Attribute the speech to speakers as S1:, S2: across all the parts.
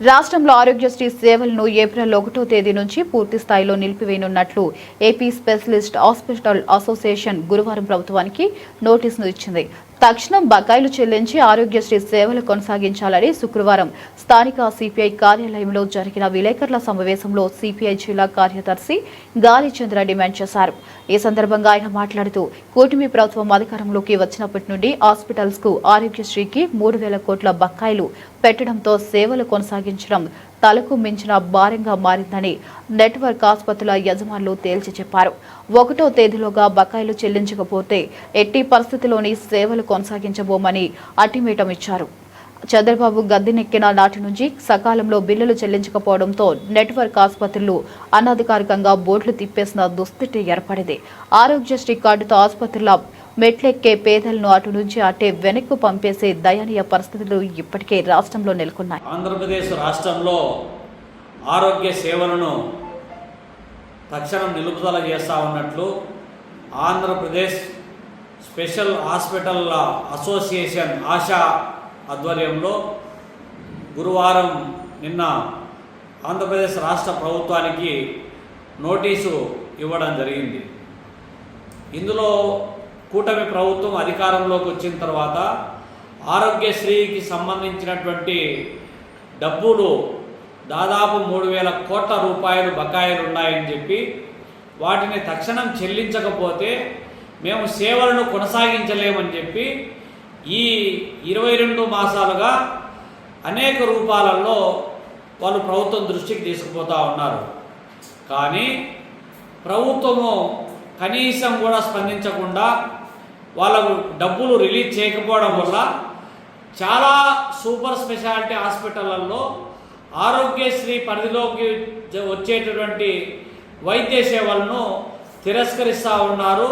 S1: రాష్ట్రంలో ఆరోగ్యశ్రీ సేవలను ఏప్రిల్ 1వ తేదీ నుంచి పూర్తి స్థాయిలో నిలిపివేయనున్నట్లు ఏపీ స్పెషలిస్ట్ హాస్పిటల్ అసోసియేషన్ గురువారం ప్రభుత్వానికి నోటీసును ఇచ్చింది. తక్షణం బకాయిలు చెల్లించి ఆరోగ్యశ్రీ సేవలు కొనసాగించాలని శుక్రవారం స్థానిక సిపిఐ కార్యాలయంలో జరిగిన విలేకరుల సమావేశంలో సిపిఐ జిల్లా కార్యదర్శి గాలిచంద్ర డిమాండ్ చేశారు. ఈ సందర్భంగా ఆయన మాట్లాడుతూ కూటమి ప్రభుత్వం అధికారంలోకి వచ్చినప్పటి నుండి హాస్పిటల్స్ కు ఆరోగ్యశ్రీకి 3,000 కోట్ల బకాయిలు పెట్టడంతో సేవలు కొనసాగించడం తలకు మించిన భారంగా మారిందని నెట్వర్క్ ఆసుపత్రుల యజమానులు తేల్చి చెప్పారు. 1వ తేదీలోగా బకాయిలు చెల్లించకపోతే ఎట్టి పరిస్థితిలోని సేవలు కొనసాగించబోమని అల్టిమేటం ఇచ్చారు. చంద్రబాబు గద్దెనెక్కిన నాటి నుంచి సకాలంలో బిల్లులు చెల్లించకపోవడంతో నెట్వర్క్ ఆసుపత్రులు అనధికారికంగా బోర్డులు తిప్పేసిన దుస్థితి ఏర్పడింది. ఆరోగ్యశ్రీ కార్డుతో ఆసుపత్రుల మెట్లెక్కే పేదలను అటు నుంచి అటే వెనక్కు పంపేసే దయనీయ పరిస్థితులు ఇప్పటికే రాష్ట్రంలో నెలకొన్నాయి.
S2: ఆంధ్రప్రదేశ్ రాష్ట్రంలో ఆరోగ్య సేవలను తక్షణం నిలుపుదల చేస్తూ ఉన్నట్లు Andhra Pradesh special hospital association ASHA ఆధ్వర్యంలో గురువారం నిన్న ఆంధ్రప్రదేశ్ రాష్ట్ర ప్రభుత్వానికి నోటీసు ఇవ్వడం జరిగింది. ఇందులో కూటమి ప్రభుత్వం అధికారంలోకి వచ్చిన తర్వాత ఆరోగ్యశ్రీకి సంబంధించినటువంటి డబ్బులు దాదాపు 3,000 కోట్ల రూపాయలు బకాయిలు ఉన్నాయని చెప్పి వాటిని తక్షణం చెల్లించకపోతే మేము సేవలను కొనసాగించలేమని చెప్పి ఈ 22 మాసాలుగా అనేక రూపాలలో వాళ్ళు ప్రభుత్వం దృష్టికి తీసుకుపోతూ ఉన్నారు. కానీ ప్రభుత్వము కనీసం కూడా స్పందించకుండా వాళ్ళకు డబ్బులు రిలీజ్ చేయకపోవడం వల్ల చాలా సూపర్ స్పెషాలిటీ హాస్పిటళ్లలో ఆరోగ్యశ్రీ పరిధిలోకి వచ్చేటటువంటి వైద్య సేవలను తిరస్కరిస్తూ ఉన్నారు.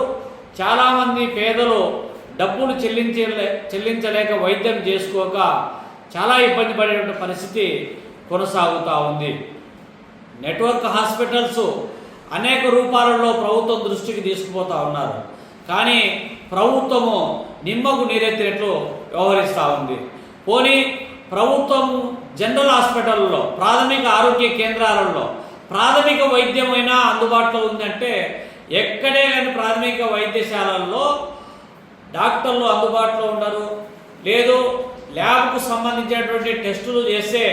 S2: చాలామంది పేదలు డబ్బులు చెల్లించలేక వైద్యం చేసుకోక చాలా ఇబ్బంది పడేటువంటి పరిస్థితి కొనసాగుతూ ఉంది. నెట్వర్క్ హాస్పిటల్స్ అనేక రూపాలలో ప్రభుత్వం దృష్టికి తీసుకుపోతూ ఉన్నారు. కానీ ప్రభుత్వము నిమ్మకు నీరెత్తినట్లు వ్యవహరిస్తూ ఉంది. పోనీ ప్రభుత్వం జనరల్ హాస్పిటల్లో ప్రాథమిక ఆరోగ్య కేంద్రాలలో ప్రాథమిక వైద్యమైనా అందుబాటులో ఉందంటే ఎక్కడే కానీ ప్రాథమిక వైద్యశాలల్లో డాక్టర్లు అందుబాటులో ఉండరు. లేదు ల్యాబ్కు సంబంధించినటువంటి టెస్టులు చేస్తే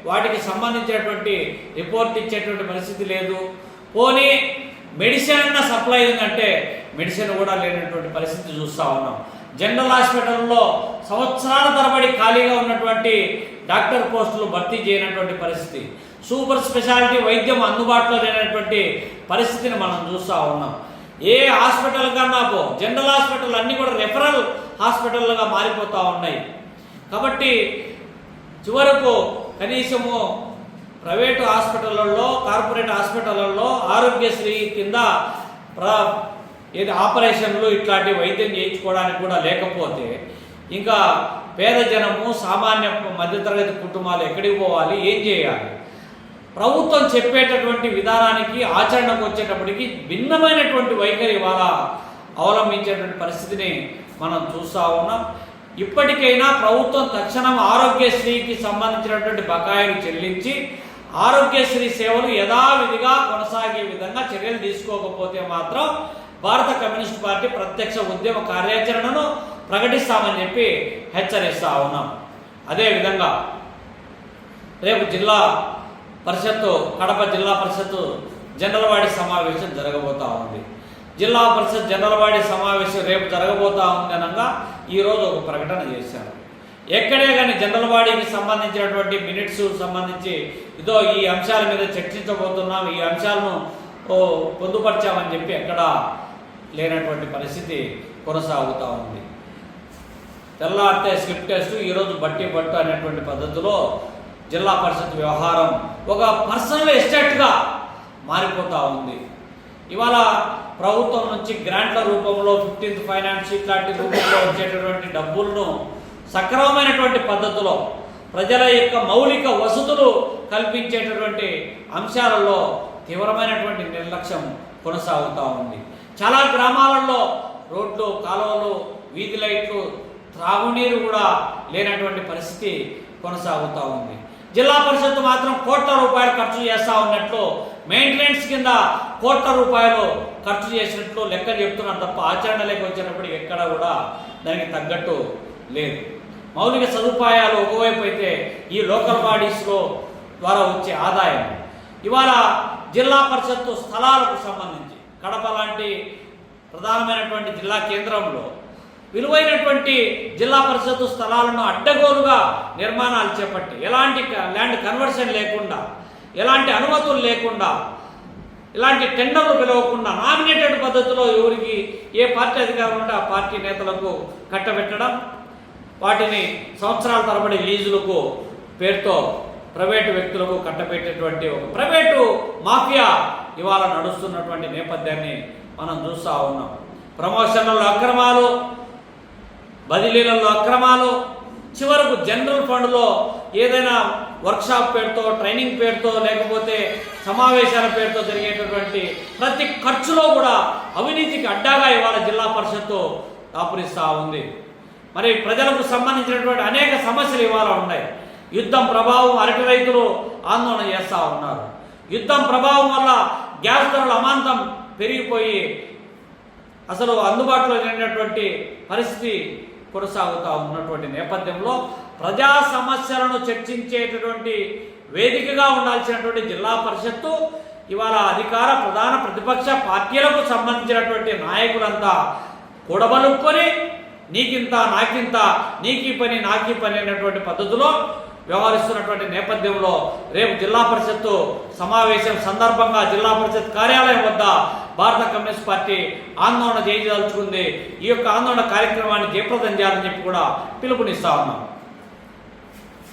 S2: వాటికి సంబంధించినటువంటి రిపోర్ట్ ఇచ్చేటువంటి పరిస్థితి లేదు. పోనీ మెడిసిన్ అన్న సప్లై ఉందంటే మెడిసిన్ కూడా లేనటువంటి పరిస్థితి చూస్తూ ఉన్నాం. జనరల్ హాస్పిటల్లో సంవత్సరాల తరబడి ఖాళీగా ఉన్నటువంటి డాక్టర్ పోస్టులు భర్తీ చేయనటువంటి పరిస్థితి, సూపర్ స్పెషాలిటీ వైద్యం అందుబాటులో లేనటువంటి పరిస్థితిని మనం చూస్తూ ఉన్నాం. ఏ హాస్పిటల్ కన్నా జనరల్ హాస్పిటల్ అన్నీ కూడా రెఫరల్ హాస్పిటల్గా మారిపోతూ ఉన్నాయి. కాబట్టి చివరకు కనీసము ప్రైవేటు హాస్పిటళ్లలో కార్పొరేట్ హాస్పిటళ్లలో ఆరోగ్యశ్రీ కింద ఆపరేషన్లు ఇట్లాంటి వైద్యం చేయించుకోవడానికి కూడా లేకపోతే ఇంకా పేద జనము సామాన్య మధ్యతరగతి కుటుంబాలు ఎక్కడికి పోవాలి, ఏం చేయాలి? ప్రభుత్వం చెప్పేటటువంటి విధానానికి ఆచరణకు వచ్చేటప్పటికి భిన్నమైనటువంటి వైఖరి ఇవాళ అవలంబించేటువంటి పరిస్థితిని మనం చూస్తూ ఉన్నాం. ఇప్పటికైనా ప్రభుత్వం తక్షణం ఆరోగ్యశ్రీకి సంబంధించినటువంటి బకాయిలు చెల్లించి ఆరోగ్యశ్రీ సేవలు యథావిధిగా కొనసాగే విధంగా చర్యలు తీసుకోకపోతే మాత్రం భారత కమ్యూనిస్ట్ పార్టీ ప్రత్యక్ష ఉద్యమ కార్యాచరణను ప్రకటిస్తామని చెప్పి హెచ్చరిస్తూ ఉన్నాం. అదేవిధంగా రేపు కడప జిల్లా పరిషత్తు జనరల్వాడి సమావేశం జరగబోతూ ఉంది. జిల్లా పరిషత్ జనరల్వాడి సమావేశం రేపు జరగబోతూ ఉంది అనగా ఈరోజు ఒక ప్రకటన చేశారు. ఎక్కడే కానీ జనరల్వాడికి సంబంధించినటువంటి మినిట్స్ సంబంధించి ఇదో ఈ అంశాల మీద చర్చించబోతున్నాం, ఈ అంశాలను పొందుపరిచామని చెప్పి ఎక్కడా లేనటువంటి పరిస్థితి కొనసాగుతూ ఉంది. తెల్లారితే స్లిప్ టెస్ట్, ఈరోజు బట్టి బట్టు అనేటువంటి పద్ధతిలో జిల్లా పరిషత్ వ్యవహారం ఒక పర్సనల్ ఎస్టేట్గా మారిపోతూ ఉంది. ఇవాళ ప్రభుత్వం నుంచి గ్రాంట్ల రూపంలో 15th ఫైనాన్స్ ఇట్లాంటి రూపంలో వచ్చేటటువంటి డబ్బులను సక్రమమైనటువంటి పద్ధతిలో ప్రజల యొక్క మౌలిక వసతులు కల్పించేటటువంటి అంశాలలో తీవ్రమైనటువంటి నిర్లక్ష్యం కొనసాగుతూ ఉంది. చాలా గ్రామాలలో రోడ్లు, కాలువలు, వీధి లైట్లు, త్రాగునీరు కూడా లేనటువంటి పరిస్థితి కొనసాగుతూ ఉంది. జిల్లా పరిషత్ మాత్రం కోట్ల రూపాయలు ఖర్చు చేస్తూ ఉన్నట్లు, మెయింటెనెన్స్ కింద కోట్ల రూపాయలు ఖర్చు చేసినట్లు లెక్క చెప్తున్నారు తప్ప ఆచరణలోకి వచ్చినప్పుడు ఎక్కడ కూడా దానికి తగ్గట్టు లేదు. మౌలిక సదుపాయాలు ఒకవైపు అయితే ఈ లోకల్ బాడీస్లో ద్వారా వచ్చే ఆదాయం ఇవాళ జిల్లా పరిషత్తు స్థలాలకు సంబంధించి కడప లాంటి ప్రధానమైనటువంటి జిల్లా కేంద్రంలో విలువైనటువంటి జిల్లా పరిషత్తు స్థలాలను అడ్డగోలుగా నిర్మాణాలు చేపట్టి ఎలాంటి ల్యాండ్ కన్వర్షన్ లేకుండా, ఎలాంటి అనుమతులు లేకుండా, ఇలాంటి టెండర్లు పిలవకుండా నామినేటెడ్ పద్ధతిలో ఎవరికి ఏ పార్టీ అధికారం ఉంటే ఆ పార్టీ నేతలకు కట్టబెట్టడం, వాటిని సంవత్సరాల తరబడి లీజులకు పేరుతో ప్రైవేటు వ్యక్తులకు కట్టబెట్టేటువంటి ఒక ప్రైవేటు మాఫియా ఇవాళ నడుస్తున్నటువంటి నేపథ్యాన్ని మనం చూస్తూ ఉన్నాం. ప్రమోషన్లలో అక్రమాలు, బదిలీలలో అక్రమాలు, చివరకు జనరల్ ఫండ్లో ఏదైనా వర్క్షాప్ పేరుతో, ట్రైనింగ్ పేరుతో, లేకపోతే సమావేశాల పేరుతో జరిగేటటువంటి ప్రతి ఖర్చులో కూడా అవినీతికి అడ్డాగా ఇవాళ జిల్లా పరిషత్తు దాపురిస్తూ ఉంది. మరి ప్రజలకు సంబంధించినటువంటి అనేక సమస్యలు ఇవాళ ఉన్నాయి. యుద్ధం ప్రభావం అరటి రైతులు ఆందోళన చేస్తూ ఉన్నారు. యుద్ధం ప్రభావం వల్ల గ్యాస్ ధరలు అమాంతం పెరిగిపోయి అసలు అందుబాటులో లేనటువంటి పరిస్థితి కొనసాగుతూ ఉన్నటువంటి నేపథ్యంలో ప్రజా సమస్యలను చర్చించేటటువంటి వేదికగా ఉండాల్సినటువంటి జిల్లా పరిషత్తు ఇవాళ అధికార ప్రధాన ప్రతిపక్ష పార్టీలకు సంబంధించినటువంటి నాయకులంతా కూడబలుక్కొని నీకింత నాకింత, నీకీ పని నాకీ పని అనేటువంటి పద్ధతిలో వ్యవహరిస్తున్నటువంటి నేపథ్యంలో రేపు జిల్లా పరిషత్తు సమావేశం సందర్భంగా జిల్లా పరిషత్ కార్యాలయం వద్ద భారత కమ్యూనిస్ట్ పార్టీ ఆందోళన చేయదలుచుకుంది. ఈ యొక్క ఆందోళన కార్యక్రమాన్ని జయప్రదం చేయాలని చెప్పి కూడా పిలుపునిస్తా ఉన్నాం.